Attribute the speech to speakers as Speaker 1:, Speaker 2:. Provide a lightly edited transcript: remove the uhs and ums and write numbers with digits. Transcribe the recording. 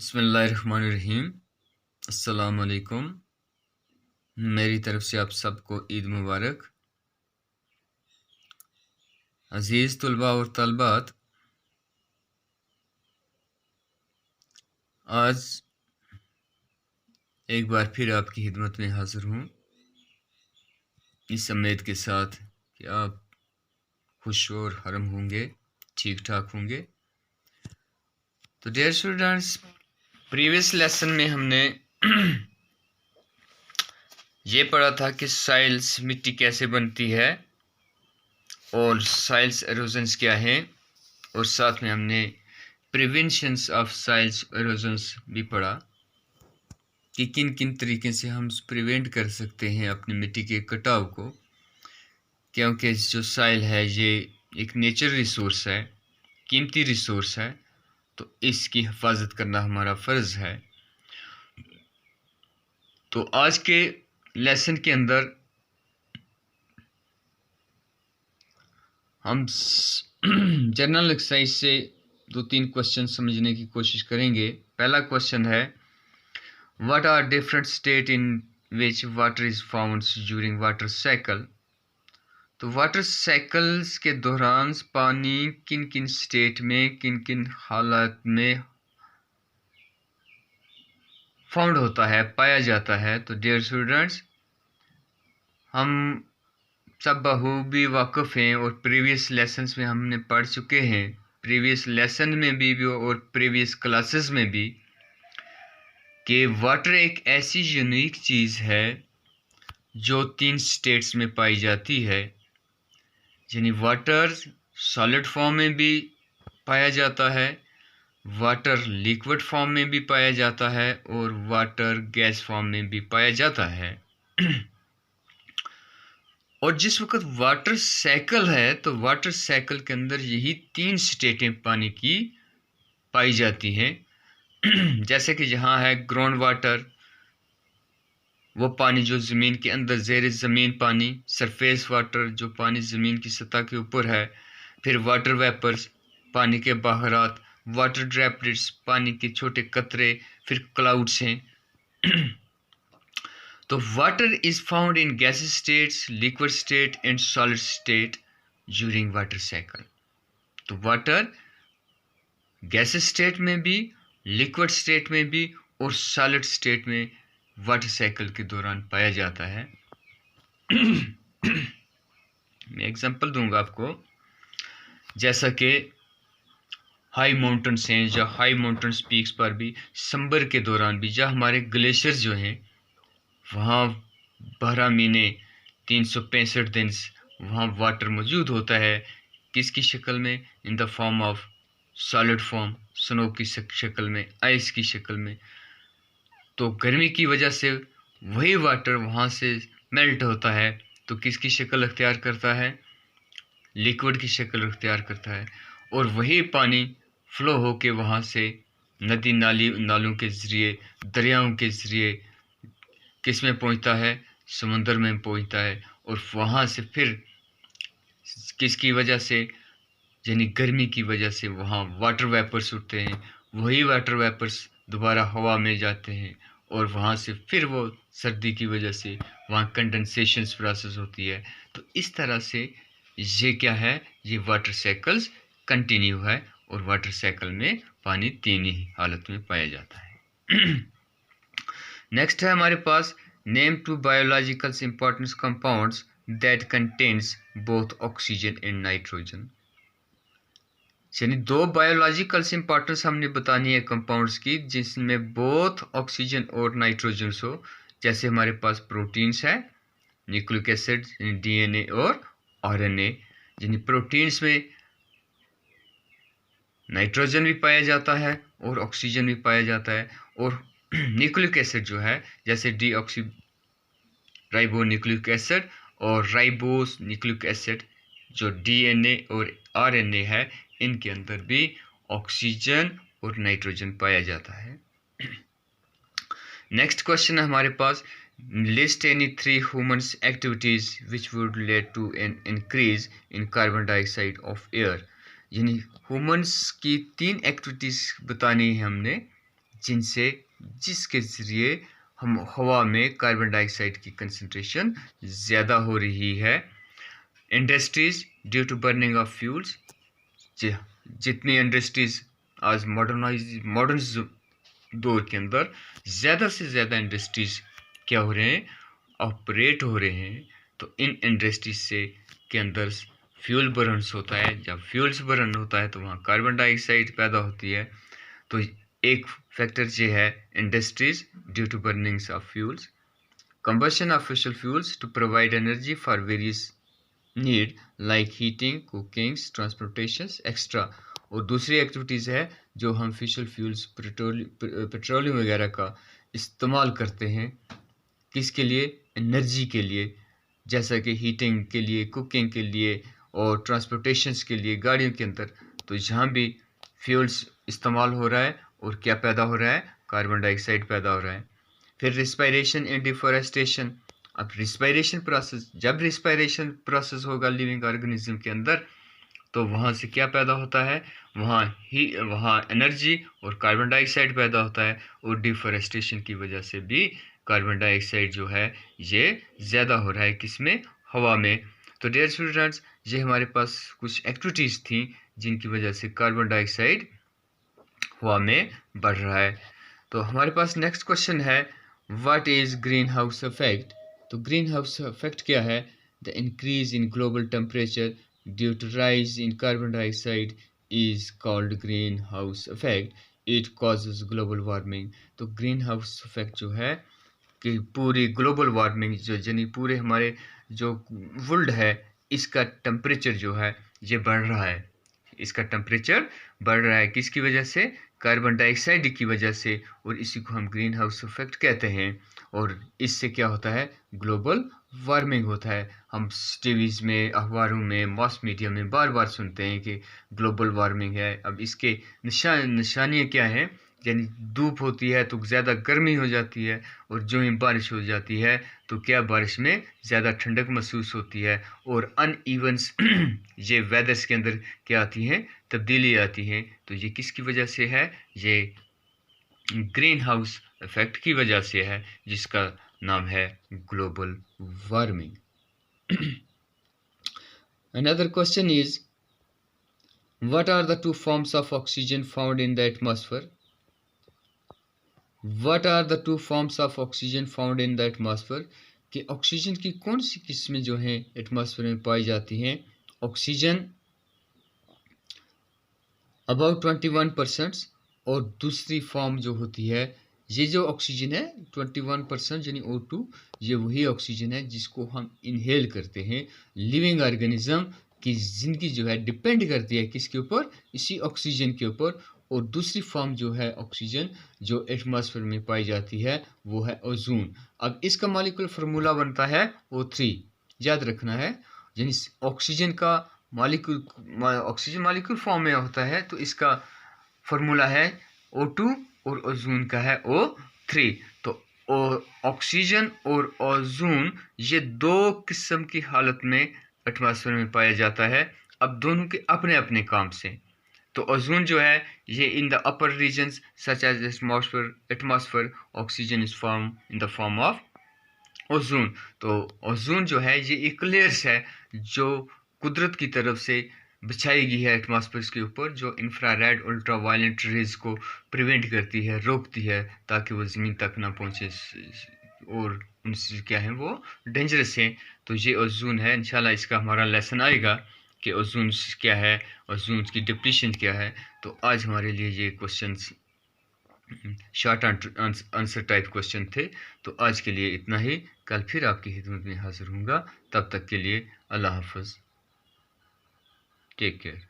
Speaker 1: बिस्मिल्लाहिर्रहमानिर्रहीम। अस्सलाम वालेकुम। मेरी तरफ से आप सबको ईद मुबारक। अज़ीज़ तुलबा और तलबात, आज एक बार फिर आपकी खिदमत में हाज़िर हूँ, इस उम्मीद के साथ कि आप खुश और हरम होंगे, ठीक ठाक होंगे। तो डियर स्टूडेंट्स, प्रीवियस लेसन में हमने ये पढ़ा था कि साइल्स मिट्टी कैसे बनती है और साइल्स एरोजन्स क्या हैं, और साथ में हमने प्रिवेंशंस ऑफ साइल्स एरोजन्स भी पढ़ा कि किन किन तरीके से हम प्रिवेंट कर सकते हैं अपनी मिट्टी के कटाव को, क्योंकि जो साइल है ये एक नेचर रिसोर्स है, कीमती रिसोर्स है, तो इसकी हिफाजत करना हमारा फ़र्ज़ है। तो आज के लेसन के अंदर हम जनरल एक्सरसाइज से 2-3 क्वेश्चन समझने की कोशिश करेंगे। पहला क्वेश्चन है, what are different state in which water is found during water cycle. तो वाटर साइकिल्स के दौरान पानी किन किन स्टेट में, किन किन हालात में फाउंड होता है, पाया जाता है। तो डियर स्टूडेंट्स, हम सब बखूबी वाकिफ़ हैं और प्रीवियस लेसन्स में हमने पढ़ चुके हैं, प्रीवियस लेसन में भी और प्रीवियस क्लासेस में भी, कि वाटर एक ऐसी यूनिक चीज़ है जो 3 स्टेट्स में पाई जाती है। यानी वाटर सॉलिड फॉर्म में भी पाया जाता है, वाटर लिक्विड फॉर्म में भी पाया जाता है, और वाटर गैस फॉर्म में भी पाया जाता है। और जिस वक्त वाटर साइकिल है, तो वाटर साइकिल के अंदर यही 3 स्टेटें पानी की पाई जाती हैं। जैसे कि यहाँ है ग्राउंड वाटर, वो पानी जो ज़मीन के अंदर ज़ेर ज़मीन पानी, सरफेस वाटर जो पानी ज़मीन की सतह के ऊपर है, फिर वाटर वेपर्स पानी के बाहरात, वाटर ड्रॉपलेट्स पानी के छोटे कतरे, फिर क्लाउड्स हैं। तो water is found in gases states, liquid state and solid state during water cycle. तो वाटर गैसेस स्टेट में भी, लिक्विड स्टेट में भी और सॉलिड स्टेट में वाटर साइकिल के दौरान पाया जाता है। मैं एग्जांपल दूंगा आपको, जैसा कि हाई माउंटेन्स हैं, या हाई माउंटेन्स पीक्स पर भी समर के दौरान भी, जहाँ हमारे ग्लेशियर जो हैं वहाँ 12 महीने 365 दिन वहाँ वाटर मौजूद होता है। किसकी शक्ल में? इन the form of solid form, snow की शक्ल में, आइस की शक्ल में। तो गर्मी की वजह से वही वाटर वहाँ से मेल्ट होता है, तो किसकी शक्ल अख्तियार करता है? लिक्विड की शक्ल अख्तियार करता है। और वही पानी फ्लो होके वहाँ से नदी नालों के ज़रिए, दरियाओं के ज़रिए किस में पहुँचता है? समुंदर में पहुँचता है। और वहाँ से फिर किसकी वजह से? यानी गर्मी की वजह से वहाँ वाटर वेपर्स उठते हैं, वही वाटर वेपर्स दोबारा हवा में जाते हैं, और वहाँ से फिर वो सर्दी की वजह से वहाँ कंडेंसेशन प्रोसेस होती है। तो इस तरह से ये क्या है? ये वाटर साइकिल्स कंटिन्यू है, और वाटर साइकिल में पानी 3 ही हालत में पाया जाता है। नेक्स्ट है हमारे पास, name 2 biological importance compounds that contains both oxygen and nitrogen. यानी 2 बायोलॉजिकल इंपॉर्टेंस हमने बतानी है कंपाउंड्स की, जिसमें बोथ ऑक्सीजन और नाइट्रोजन हो। जैसे हमारे पास प्रोटीन्स है, न्यूक्लिक एसिड, डीएनए और आरएनए। यानी प्रोटीन्स में नाइट्रोजन भी पाया जाता है और ऑक्सीजन भी पाया जाता है। और न्यूक्लिक एसिड जो है, जैसे डीऑक्सी राइबो न्यूक्लिक एसिड और राइबोस न्यूक्लिक एसिड, जो डीएनए और आरएनए है, इनके अंदर भी ऑक्सीजन और नाइट्रोजन पाया जाता है। नेक्स्ट क्वेश्चन है हमारे पास, list any 3 humans activities which would lead to an increase in carbon dioxide of air. यानी ह्यूमन्स की 3 एक्टिविटीज बतानी है हमने, जिसके ज़रिए हम हवा में कार्बन डाइऑक्साइड की कंसंट्रेशन ज़्यादा हो रही है। Industries due to burning of fuels, जितनी इंडस्ट्रीज़ आज मॉडर्न दौर के अंदर ज़्यादा से ज़्यादा इंडस्ट्रीज़ क्या हो रहे हैं, ऑपरेट हो रहे हैं, तो इन इंडस्ट्रीज से के अंदर फ्यूल बर्न्स होता है। जब फ्यूल्स बर्न होता है तो वहाँ कार्बन डाइऑक्साइड पैदा होती है। तो एक फैक्टर ये है industries due to burnings of fuels, combustion of fossil fuels to provide energy for various need like heating, cooking, transportation extra. और दूसरी एक्टिविटीज़ है जो हम फॉसिल फ्यूल्स पेट्रोलियम वगैरह का इस्तेमाल करते हैं, किसके लिए, एनर्जी के लिए, जैसा कि हीटिंग के लिए, कुकिंग के लिए और ट्रांसपोर्टेशंस के लिए गाड़ियों के अंदर। तो जहाँ भी फ्यूल्स इस्तेमाल हो रहा है और क्या पैदा हो रहा है, कार्बन डाइऑक्साइड पैदा हो रहा है। फिर रिस्पायरेशन एंड डिफॉरेस्टेशन। अब रिस्पायरेशन प्रोसेस, जब रिस्पायरेशन प्रोसेस होगा लिविंग ऑर्गेनिज्म के अंदर तो वहाँ से क्या पैदा होता है, वहाँ एनर्जी और कार्बन डाइऑक्साइड पैदा होता है। और डिफॉरेस्टेशन की वजह से भी कार्बन डाइऑक्साइड जो है ये ज़्यादा हो रहा है, किसमें, हवा में। तो डियर स्टूडेंट्स, ये हमारे पास कुछ एक्टिविटीज़ थी जिनकी वजह से कार्बन डाइऑक्साइड हवा में बढ़ रहा है। तो हमारे पास नेक्स्ट क्वेश्चन है, what is green house effect. तो ग्रीन हाउस इफेक्ट क्या है, the increase in global temperature due to rise in carbon dioxide is called green house effect, it causes global warming. तो ग्रीन हाउस इफेक्ट जो है कि पूरी global warming जो यानी पूरे हमारे जो वर्ल्ड है इसका टेम्परेचर जो है ये बढ़ रहा है, इसका टेम्परेचर बढ़ रहा है किसकी वजह से, कार्बन डाइऑक्साइड की वजह से। और इसी को हम ग्रीन हाउस इफेक्ट कहते हैं। और इससे क्या होता है, ग्लोबल वार्मिंग होता है। हम टीवीज़ में, अखबारों में, मास मीडिया में बार बार सुनते हैं कि ग्लोबल वार्मिंग है। अब इसके निशानियाँ क्या हैं, यानी धूप होती है तो ज़्यादा गर्मी हो जाती है, और जो ही बारिश हो जाती है तो क्या बारिश में ज़्यादा ठंडक महसूस होती है, और अनइवन्स ये वेदर्स के अंदर क्या आती हैं, तब्दीली आती हैं। तो ये किसकी वजह से है, ये ग्रीन हाउस इफेक्ट की वजह से है, जिसका नाम है global warming. Another question is, what are the two forms of oxygen found in the atmosphere? What are the two forms of oxygen found in the atmosphere? कि ऑक्सीजन की कौन सी किस्में जो हैं एटमॉस्फेयर में पाई जाती हैं। ऑक्सीजन अबाउट 21%, और दूसरी फॉर्म जो होती है, ये जो ऑक्सीजन है 21% यानी O2, ये वही ऑक्सीजन है जिसको हम इनहेल करते हैं। लिविंग ऑर्गेनिज्म की ज़िंदगी जो है डिपेंड करती है किसके ऊपर, इसी ऑक्सीजन के ऊपर। और दूसरी फॉर्म जो है ऑक्सीजन जो एटमॉस्फेयर में पाई जाती है वो है ओजोन। अब इसका मॉलिक्यूलर फार्मूला बनता है O3, याद रखना है। यानी ऑक्सीजन का ऑक्सीजन मॉलिक्यूल फॉर्म में होता है तो इसका फार्मूला है O2 और ओजोन का है O3। तो ऑक्सीजन और ओजोन ये दो किस्म की हालत में एटमॉस्फेयर में पाया जाता है। अब दोनों के अपने अपने काम से। तो ओजोन जो है ये in the upper regions such as atmosphere oxygen is form in the form of ozone. तो ओजोन जो है ये एक लेयर्स है जो कुदरत की तरफ से बिछाई गई है एटमॉस्फेयर के ऊपर, जो इंफ्रारेड अल्ट्रा वायलेट रेज को प्रिवेंट करती है, रोकती है, ताकि वो ज़मीन तक ना पहुँचे और उनसे क्या है वो डेंजरस है। तो ये ओजोन है। इंशाल्लाह इसका हमारा लेसन आएगा कि ओजोन क्या है, ओजोन की डिप्लीशन क्या है। तो आज हमारे लिए ये questions short answer type question थे। तो आज के लिए इतना ही, कल फिर आपकी खिदमत में हाजिर होऊंगा। तब तक के लिए अल्लाह हाफ़िज़, टेक केयर।